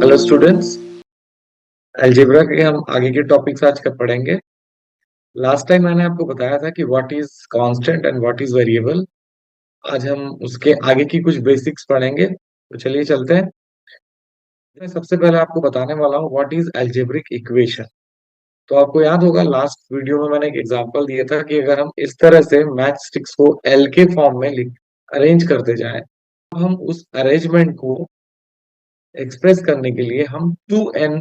Hello students, algebra के हम आगे के टॉपिक्स आज कब पढ़ेंगे। लास्ट टाइम मैंने आपको बताया था कि what is constant and what is variable. आज हम उसके आगे की कुछ बेसिक्स पढ़ेंगे, तो चलिए चलते हैं। मैं सबसे पहले आपको बताने वाला हूँ व्हाट इज अलजेब्रिक इक्वेशन। तो आपको याद होगा लास्ट वीडियो में मैंने एक एग्जांपल दिया था कि अगर हम इस तरह से मैच स्टिक्स को एल के फॉर्म में अरेंज करते जाएं, तो हम उस अरेंजमेंट को एक्सप्रेस करने के लिए हम 2n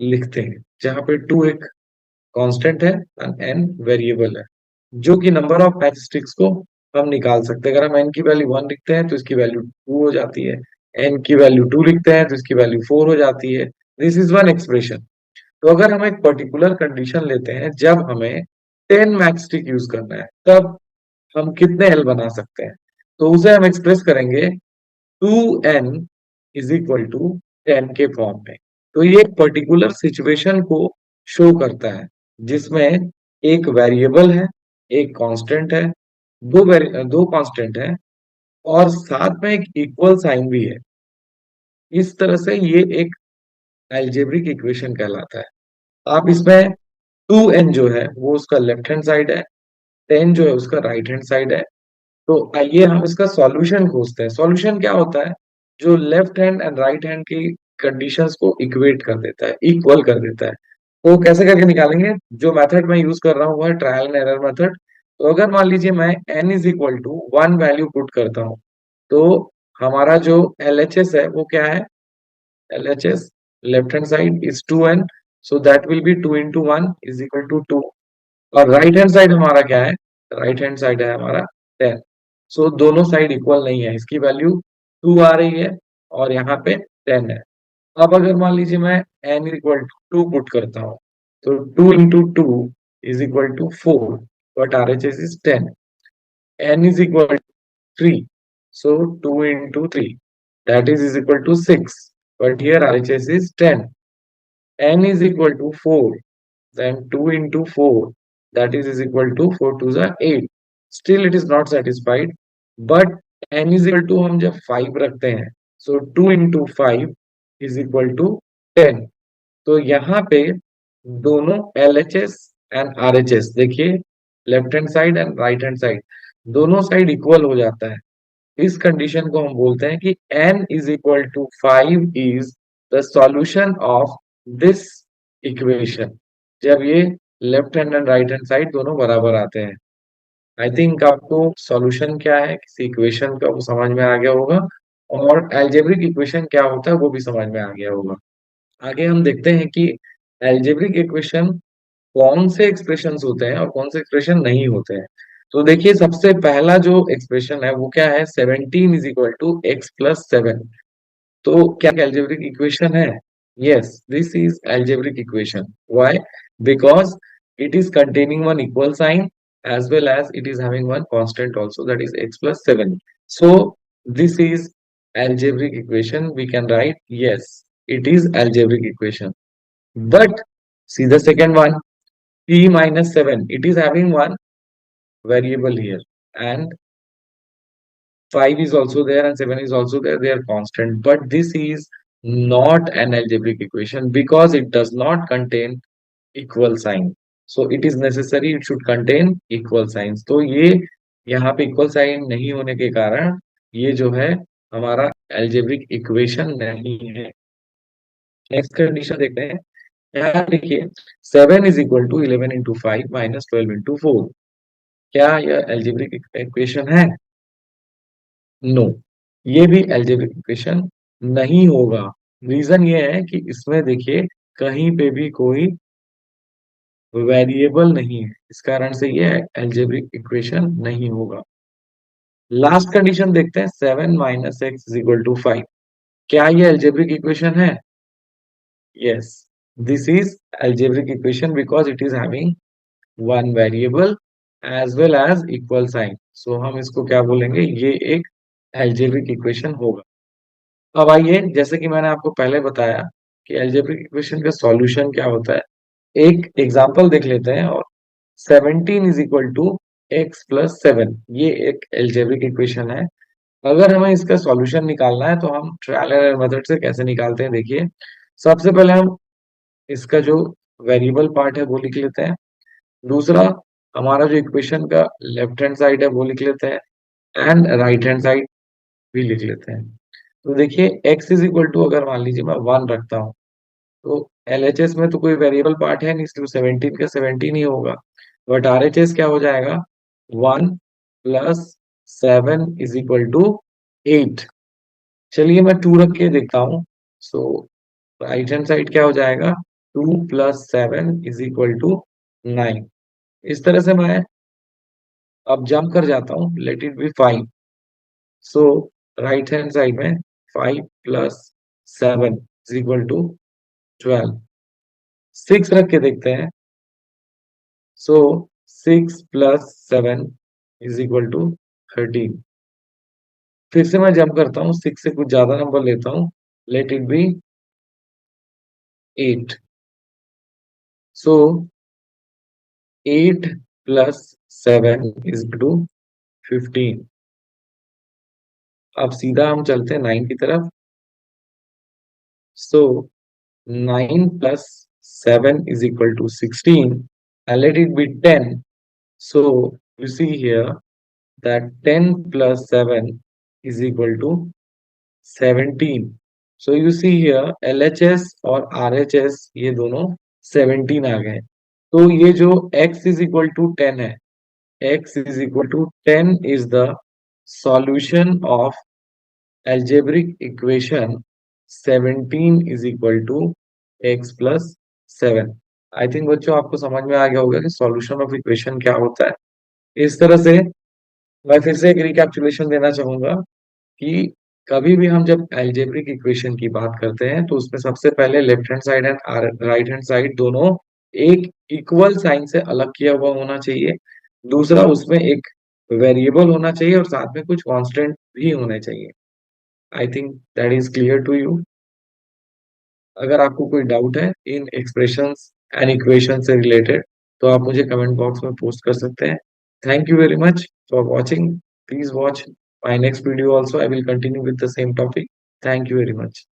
लिखते हैं, जहां पे 2 एक कांस्टेंट है एंड n वेरिएबल है, जो कि नंबर ऑफ मैच स्टिक्स को हम निकाल सकते हैं। अगर हम n की वैल्यू 1 लिखते हैं तो इसकी वैल्यू 2 हो जाती है, n की वैल्यू 2 लिखते हैं तो इसकी वैल्यू 4 हो जाती है। This is one expression. तो अगर हम एक पर्टिकुलर कंडीशन लेते हैं जब हमें 10 मैच स्टिक यूज करना है, तब हम कितने l बना सकते हैं, तो उसे हम एक्सप्रेस करेंगे 2n इज इक्वल टू 10 के फॉर्म में। तो ये एक पर्टिकुलर सिचुएशन को शो करता है जिसमें एक वेरिएबल है, एक कांस्टेंट है, दो कांस्टेंट है और साथ में एक इक्वल साइन भी है। इस तरह से ये एक अलजेब्रिक इक्वेशन कहलाता है। आप इसमें 2n जो है वो उसका लेफ्ट हैंड साइड है, 10 जो है उसका राइट हैंड साइड है। तो आइए हम इसका सॉल्यूशन खोजते हैं। सॉल्यूशन क्या होता है? जो left hand and right hand की कंडीशंस को इक्वेट कर देता है, इक्वल कर देता है। तो कैसे करके निकालेंगे? जो मेथड मैं यूज कर रहा हूँ वो है ट्रायल एंड एरर मेथड। तो अगर मान लीजिए मैं n is equal to 1 value put करता हूँ, तो हमारा जो LHS है वो क्या है? LHS left hand side is 2n, so that will be 2 into 1 is equal to 2। और राइट हैंड साइड हमारा क्या है? राइट हैंड साइड है हमारा 10। सो दोनों साइड इक्वल नहीं है, इसकी वैल्यू 2 आ रही है और यहाँ पे 10 है। अब अगर मान लीजिए मैं n इक्वल टू 2 पुट करता हूँ, तो 2 into 2 is equal to 4, but RHS is 10। n is equal 3, so 2 into 3, that is equal to 6, but here RHS is 10. n is equal to 4, then 2 into 4, that is equal to 4 to the 8. Still it is not satisfied, but n is equal to हम जब 5 रखते हैं, so 2 into 5 is equal to 10. तो यहाँ पे दोनों LHS and RHS देखिए, left hand side and right hand side दोनों साइड इक्वल हो जाता है। इस कंडीशन को हम बोलते हैं कि n is equal to 5 is the solution of this equation, जब ये left hand and right hand side दोनों बराबर आते हैं। आई थिंक आपको सॉल्यूशन क्या है किसी इक्वेशन का वो समझ में आ गया होगा, और अलजेब्रिक इक्वेशन क्या होता है वो भी समझ में आ गया होगा। आगे हम देखते हैं कि अलजेब्रिक इक्वेशन कौन से एक्सप्रेशंस होते हैं और कौन से एक्सप्रेशन नहीं होते हैं। तो देखिए, सबसे पहला जो एक्सप्रेशन है वो क्या है? 17 is equal to x plus 7। तो क्या अलजेब्रिक इक्वेशन है? Yes, this is algebraic equation. Why? Because it is containing one equal sign as well as it is having one constant also, that is x plus 7. So this is algebraic equation. We can write yes, it is algebraic equation. But see the second one, p minus 7, it is having one variable here, and 5 is also there and 7 is also there, they are constant. But this is not an algebraic equation because it does not contain equal sign. So it is necessary it should contain equal signs. तो ये यहाँ पे equal sign नहीं होने के कारण ये जो है हमारा algebraic इक्वेशन नहीं है। नेक्स्ट कंडीशन देखते हैं। यहाँ देखिए, 7 is equal to 11 into 5 minus 12 into 4। क्या यह algebraic इक्वेशन है? नो, ये भी अलजेब्रिक इक्वेशन नहीं होगा। रीजन ये है कि इसमें देखिए कहीं पे भी कोई वेरिएबल नहीं है, इस कारण से ये अलजेब्रिक इक्वेशन नहीं होगा। लास्ट कंडीशन देखते हैं, 7 minus x is equal to 5। क्या ये अलजेब्रिक इक्वेशन है? Yes, this is algebraic equation because it is having one variable as well as equal sign. So हम इसको क्या बोलेंगे? ये एक अलजेब्रिक इक्वेशन होगा। अब आइए, जैसे कि मैंने आपको पहले बताया कि अलजेब्रिक इक्वेशन का सॉल्यूशन क्या होता है, एक एग्जांपल देख लेते हैं। और 17 is equal to x plus 7, ये एक अलजेब्रिक इक्वेशन है। अगर हमें इसका सॉल्यूशन निकालना है तो हम ट्रायल एंड एरर मेथड से कैसे निकालते हैं, देखिए। सबसे पहले हम इसका जो वेरिएबल पार्ट है वो लिख लेते हैं। दूसरा, हमारा जो इक्वेशन का लेफ्ट हैंड साइड है वो लिख लेते हैं एंड राइट हैंड साइड भी लिख लेते हैं। तो देखिए x इज इक्वल टू, अगर मान लीजिए मैं 1 रखता हूँ, तो LHS में तो कोई वेरिएबल पार्ट है नहीं, इसलिए 17 का 17 ही होगा। बट RHS क्या हो जाएगा, 1 प्लस 7 इज इक्वल टू 8। चलिए मैं 2 रख के देखता हूँ। सो राइट हैंड साइड क्या हो जाएगा, 2 प्लस 7 इज इक्वल टू 9। इस तरह से मैं अब जंप कर जाता हूँ, let it B 5। So right hand side में 5 प्लस 7 इज इक्वल टू 12। 6 रख के देखते हैं। सो 6 प्लस 7 इज इक्वल टू 13। फिर से मैं जंप करता हूँ, 6 से कुछ ज्यादा नंबर लेता हूँ, let it be 8। So 8 plus 7 is equal to 15। अब सीधा हम चलते हैं 9 की तरफ। सो 9 plus 7 is equal to 16, and let it be 10. So you see here that 10 plus 7 is equal to 17. So you see here LHS और RHS ये दोनों 17 आ गए। तो ये जो x is equal to 10 है, x is equal to 10 is the solution of algebraic equation 17 is equal to x plus 7। I think बच्चों आपको समझ में आ गया होगा कि सॉल्यूशन ऑफ इक्वेशन क्या होता है। इस तरह से मैं फिर से एक रिकैप्चुलेशन देना चाहूंगा कि कभी भी हम जब एल्जेब्रिक इक्वेशन की बात करते हैं तो उसमें सबसे पहले left hand side and right hand side दोनों एक इक्वल साइन से अलग किया हुआ होना चाहिए। दूसरा, उसमें एक वेरिएबल होना चाहिए और साथ में कुछ कांस्टेंट भी होने चाहिए। I think that is clear to you. अगर आपको कोई डाउट है इन एक्सप्रेशंस एंड इक्वेशन से रिलेटेड तो आप मुझे कमेंट बॉक्स में पोस्ट कर सकते हैं। Thank you very much for watching. Please watch my next video also, I will continue with the same topic. Thank you very much.